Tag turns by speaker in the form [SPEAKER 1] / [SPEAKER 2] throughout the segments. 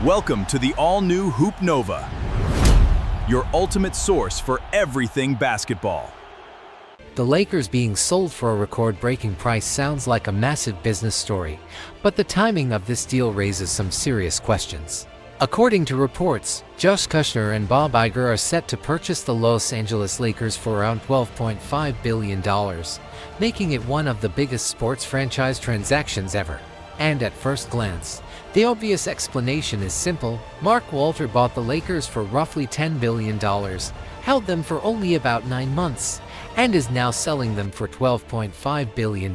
[SPEAKER 1] Welcome to the all-new Hoop Nova, your ultimate source for everything basketball.
[SPEAKER 2] The Lakers being sold for a record-breaking price sounds like a massive business story, but the timing of this deal raises some serious questions. According to reports, Josh Kushner and Bob Iger are set to purchase the Los Angeles Lakers for around $12.5 billion, making it one of the biggest sports franchise transactions ever. And at first glance, the obvious explanation is simple. Mark Walter bought the Lakers for roughly $10 billion, held them for only about 9 months, and is now selling them for $12.5 billion.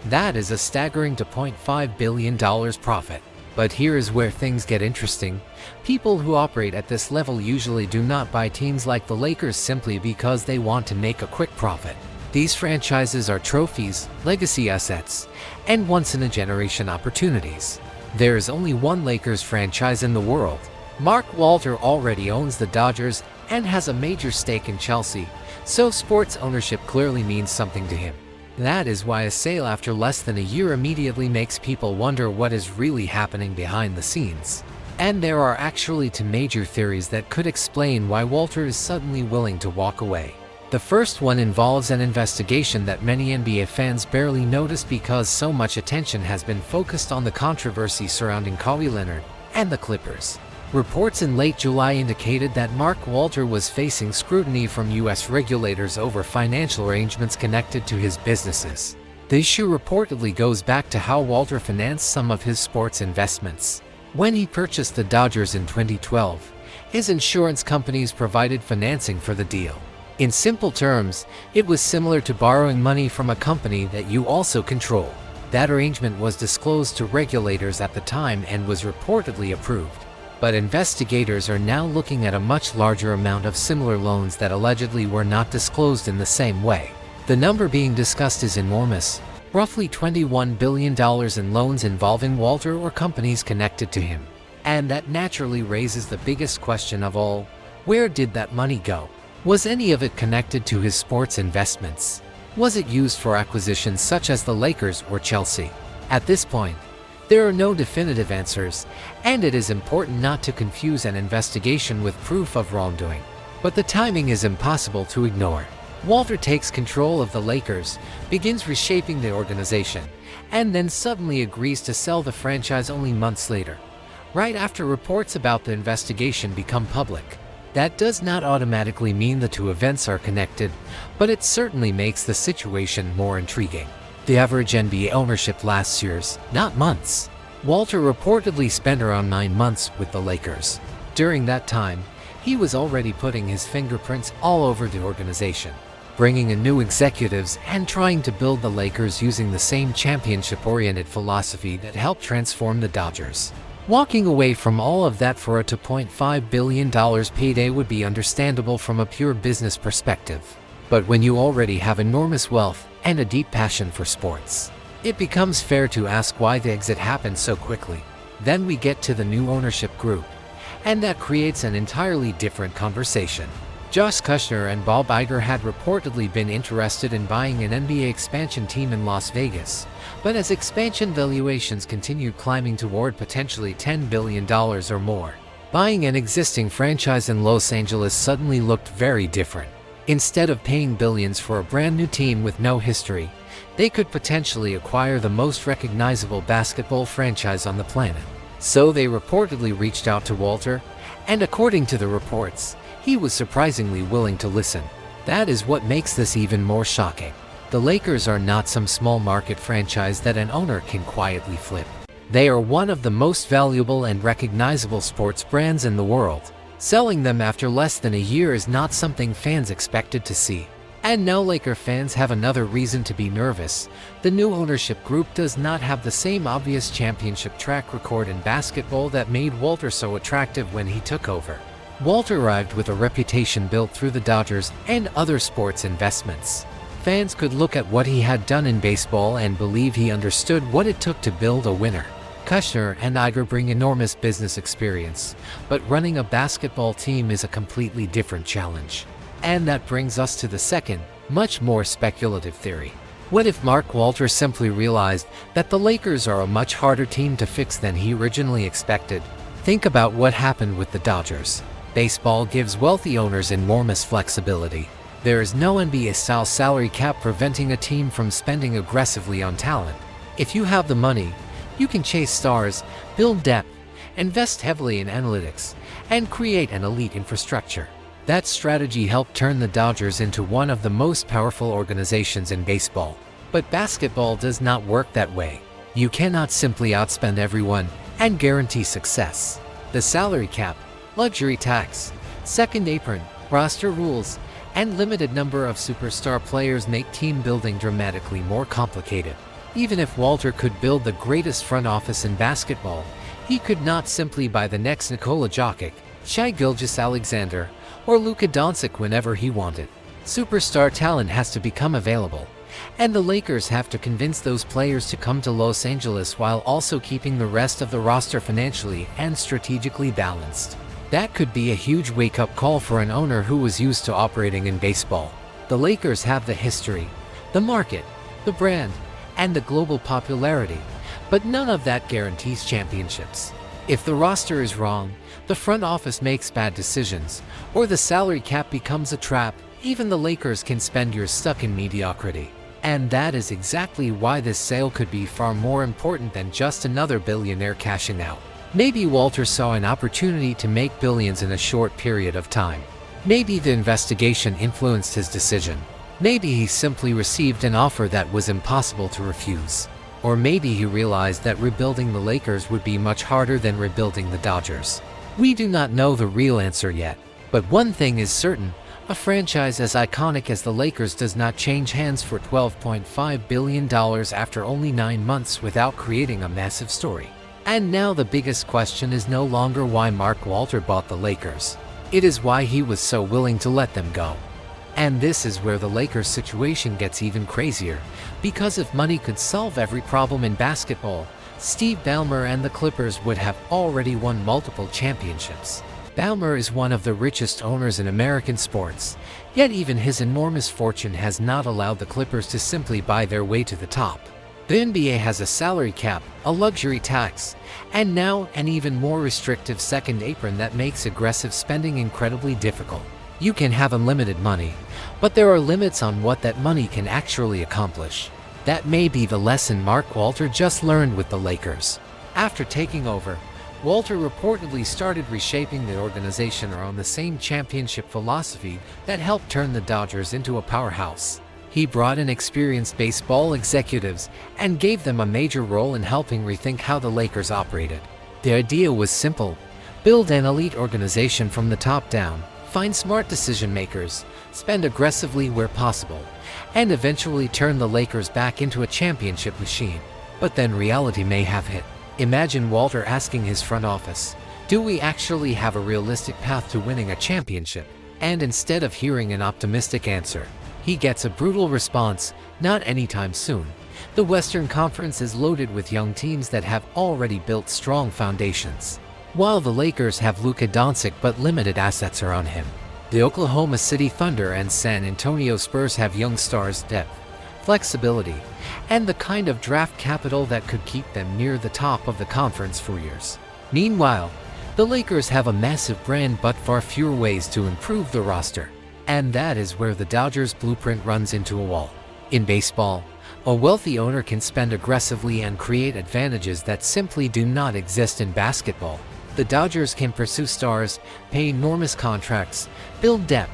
[SPEAKER 2] That is a staggering $2.5 billion profit. But here is where things get interesting. People who operate at this level usually do not buy teams like the Lakers simply because they want to make a quick profit. These franchises are trophies, legacy assets, and once-in-a-generation opportunities. There is only one Lakers franchise in the world. Mark Walter already owns the Dodgers and has a major stake in Chelsea, so sports ownership clearly means something to him. That is why a sale after less than a year immediately makes people wonder what is really happening behind the scenes. And there are actually 2 major theories that could explain why Walter is suddenly willing to walk away. The first one involves an investigation that many NBA fans barely noticed because so much attention has been focused on the controversy surrounding Kawhi Leonard and the Clippers. Reports in late July indicated that Mark Walter was facing scrutiny from U.S. regulators over financial arrangements connected to his businesses. The issue reportedly goes back to how Walter financed some of his sports investments. When he purchased the Dodgers in 2012, his insurance companies provided financing for the deal. In simple terms, it was similar to borrowing money from a company that you also control. That arrangement was disclosed to regulators at the time and was reportedly approved. But investigators are now looking at a much larger amount of similar loans that allegedly were not disclosed in the same way. The number being discussed is enormous, roughly $21 billion in loans involving Walter or companies connected to him. And that naturally raises the biggest question of all: where did that money go? Was any of it connected to his sports investments? Was it used for acquisitions such as the Lakers or Chelsea? At this point, there are no definitive answers, and it is important not to confuse an investigation with proof of wrongdoing. But the timing is impossible to ignore. Walter takes control of the Lakers, begins reshaping the organization, and then suddenly agrees to sell the franchise only months later, right after reports about the investigation become public. That does not automatically mean the 2 events are connected, but it certainly makes the situation more intriguing. The average NBA ownership lasts years, not months. Walter reportedly spent around 9 months with the Lakers. During that time, he was already putting his fingerprints all over the organization, bringing in new executives and trying to build the Lakers using the same championship-oriented philosophy that helped transform the Dodgers. Walking away from all of that for a $2.5 billion payday would be understandable from a pure business perspective. But when you already have enormous wealth and a deep passion for sports, it becomes fair to ask why the exit happened so quickly. Then we get to the new ownership group, and that creates an entirely different conversation. Josh Kushner and Bob Iger had reportedly been interested in buying an NBA expansion team in Las Vegas, but as expansion valuations continued climbing toward potentially $10 billion or more, buying an existing franchise in Los Angeles suddenly looked very different. Instead of paying billions for a brand new team with no history, they could potentially acquire the most recognizable basketball franchise on the planet. So they reportedly reached out to Walter, and according to the reports, he was surprisingly willing to listen. That is what makes this even more shocking. The Lakers are not some small market franchise that an owner can quietly flip. They are one of the most valuable and recognizable sports brands in the world. Selling them after less than a year is not something fans expected to see. And now Laker fans have another reason to be nervous. The new ownership group does not have the same obvious championship track record in basketball that made Walter so attractive when he took over. Walter arrived with a reputation built through the Dodgers and other sports investments. Fans could look at what he had done in baseball and believe he understood what it took to build a winner. Kushner and Iger bring enormous business experience, but running a basketball team is a completely different challenge. And that brings us to the second, much more speculative theory. What if Mark Walter simply realized that the Lakers are a much harder team to fix than he originally expected? Think about what happened with the Dodgers. Baseball gives wealthy owners enormous flexibility. There is no NBA-style salary cap preventing a team from spending aggressively on talent. If you have the money, you can chase stars, build depth, invest heavily in analytics, and create an elite infrastructure. That strategy helped turn the Dodgers into one of the most powerful organizations in baseball. But basketball does not work that way. You cannot simply outspend everyone and guarantee success. The salary cap, luxury tax, second apron, roster rules, and limited number of superstar players make team building dramatically more complicated. Even if Walter could build the greatest front office in basketball, he could not simply buy the next Nikola Jokic, Shai Gilgeous-Alexander, or Luka Doncic whenever he wanted. Superstar talent has to become available, and the Lakers have to convince those players to come to Los Angeles while also keeping the rest of the roster financially and strategically balanced. That could be a huge wake-up call for an owner who was used to operating in baseball. The Lakers have the history, the market, the brand, and the global popularity, but none of that guarantees championships. If the roster is wrong, the front office makes bad decisions, or the salary cap becomes a trap, even the Lakers can spend years stuck in mediocrity. And that is exactly why this sale could be far more important than just another billionaire cashing out. Maybe Walter saw an opportunity to make billions in a short period of time. Maybe the investigation influenced his decision. Maybe he simply received an offer that was impossible to refuse. Or maybe he realized that rebuilding the Lakers would be much harder than rebuilding the Dodgers. We do not know the real answer yet, but one thing is certain: a franchise as iconic as the Lakers does not change hands for $12.5 billion after only 9 months without creating a massive story. And now the biggest question is no longer why Mark Walter bought the Lakers. It is why he was so willing to let them go. And this is where the Lakers situation gets even crazier, because if money could solve every problem in basketball, Steve Ballmer and the Clippers would have already won multiple championships. Ballmer is one of the richest owners in American sports, yet even his enormous fortune has not allowed the Clippers to simply buy their way to the top. The NBA has a salary cap, a luxury tax, and now an even more restrictive second apron that makes aggressive spending incredibly difficult. You can have unlimited money, but there are limits on what that money can actually accomplish. That may be the lesson Mark Walter just learned with the Lakers. After taking over, Walter reportedly started reshaping the organization around the same championship philosophy that helped turn the Dodgers into a powerhouse. He brought in experienced baseball executives and gave them a major role in helping rethink how the Lakers operated. The idea was simple: build an elite organization from the top down, find smart decision makers, spend aggressively where possible, and eventually turn the Lakers back into a championship machine. But then reality may have hit. Imagine Walter asking his front office, "Do we actually have a realistic path to winning a championship?" And instead of hearing an optimistic answer, he gets a brutal response: "Not anytime soon. The Western Conference is loaded with young teams that have already built strong foundations." While the Lakers have Luka Doncic but limited assets around him, the Oklahoma City Thunder and San Antonio Spurs have young stars, depth, flexibility, and the kind of draft capital that could keep them near the top of the conference for years. Meanwhile, the Lakers have a massive brand but far fewer ways to improve the roster. And that is where the Dodgers' blueprint runs into a wall. In baseball, a wealthy owner can spend aggressively and create advantages that simply do not exist in basketball. The Dodgers can pursue stars, pay enormous contracts, build depth,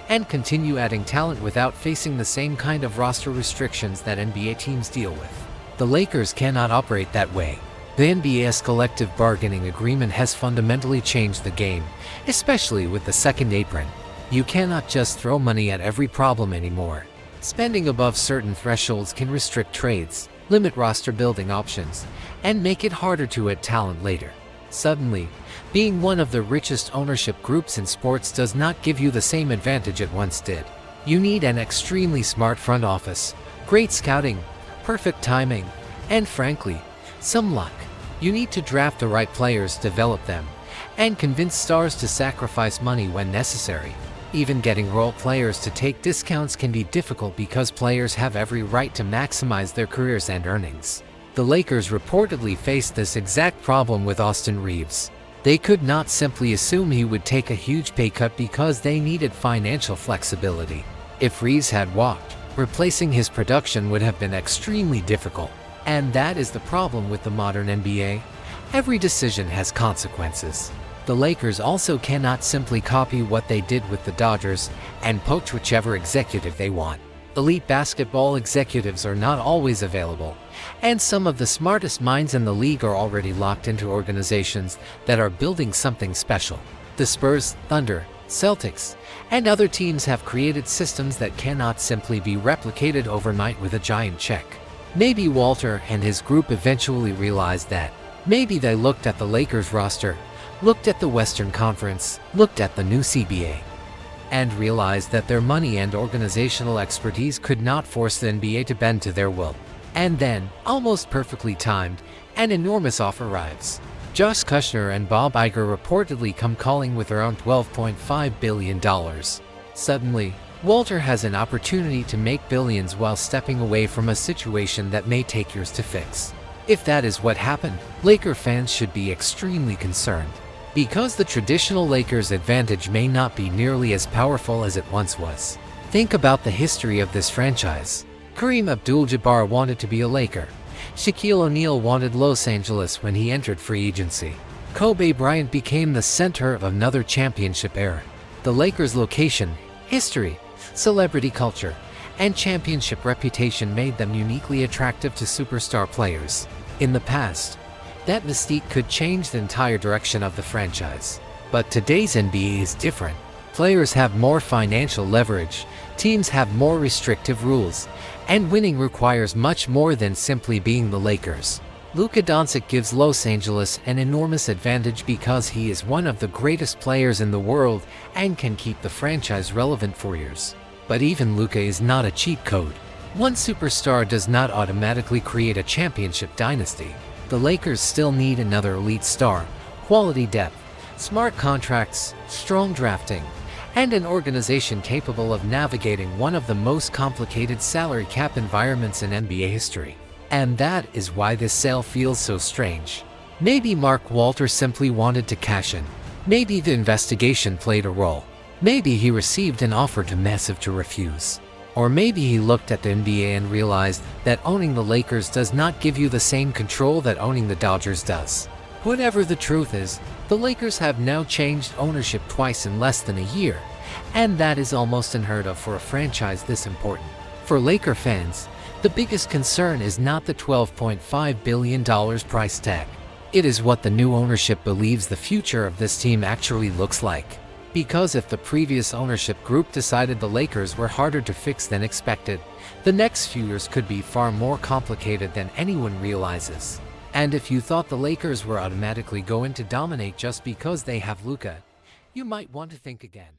[SPEAKER 2] and continue adding talent without facing the same kind of roster restrictions that NBA teams deal with. The Lakers cannot operate that way. The NBA's collective bargaining agreement has fundamentally changed the game, especially with the second apron. You cannot just throw money at every problem anymore. Spending above certain thresholds can restrict trades, limit roster building options, and make it harder to add talent later. Suddenly, being one of the richest ownership groups in sports does not give you the same advantage it once did. You need an extremely smart front office, great scouting, perfect timing, and frankly, some luck. You need to draft the right players, develop them, and convince stars to sacrifice money when necessary. Even getting role players to take discounts can be difficult because players have every right to maximize their careers and earnings. The Lakers reportedly faced this exact problem with Austin Reeves. They could not simply assume he would take a huge pay cut because they needed financial flexibility. If Reeves had walked, replacing his production would have been extremely difficult. And that is the problem with the modern NBA. Every decision has consequences. The Lakers also cannot simply copy what they did with the Dodgers and poach whichever executive they want. Elite basketball executives are not always available, and some of the smartest minds in the league are already locked into organizations that are building something special. The Spurs, Thunder, Celtics, and other teams have created systems that cannot simply be replicated overnight with a giant check. Maybe Walter and his group eventually realized that. Maybe they looked at the Lakers roster, looked at the Western Conference, looked at the new CBA, and realized that their money and organizational expertise could not force the NBA to bend to their will. And then, almost perfectly timed, an enormous offer arrives. Josh Kushner and Bob Iger reportedly come calling with around $12.5 billion. Suddenly, Walter has an opportunity to make billions while stepping away from a situation that may take years to fix. If that is what happened, Laker fans should be extremely concerned, because the traditional Lakers advantage may not be nearly as powerful as it once was. Think about the history of this franchise. Kareem Abdul-Jabbar wanted to be a Laker. Shaquille O'Neal wanted Los Angeles when he entered free agency. Kobe Bryant became the center of another championship era. The Lakers' location, history, celebrity culture, and championship reputation made them uniquely attractive to superstar players. In the past, that mystique could change the entire direction of the franchise. But today's NBA is different. Players have more financial leverage, teams have more restrictive rules, and winning requires much more than simply being the Lakers. Luka Doncic gives Los Angeles an enormous advantage because he is one of the greatest players in the world and can keep the franchise relevant for years. But even Luka is not a cheat code. One superstar does not automatically create a championship dynasty. The Lakers still need another elite star, quality depth, smart contracts, strong drafting, and an organization capable of navigating one of the most complicated salary cap environments in NBA history. And that is why this sale feels so strange. Maybe Mark Walter simply wanted to cash in. Maybe the investigation played a role. Maybe he received an offer too massive to refuse. Or maybe he looked at the NBA and realized that owning the Lakers does not give you the same control that owning the Dodgers does. Whatever the truth is, the Lakers have now changed ownership twice in less than a year, and that is almost unheard of for a franchise this important. For Laker fans, the biggest concern is not the $12.5 billion price tag. It is what the new ownership believes the future of this team actually looks like. Because if the previous ownership group decided the Lakers were harder to fix than expected, the next few years could be far more complicated than anyone realizes. And if you thought the Lakers were automatically going to dominate just because they have Luka, you might want to think again.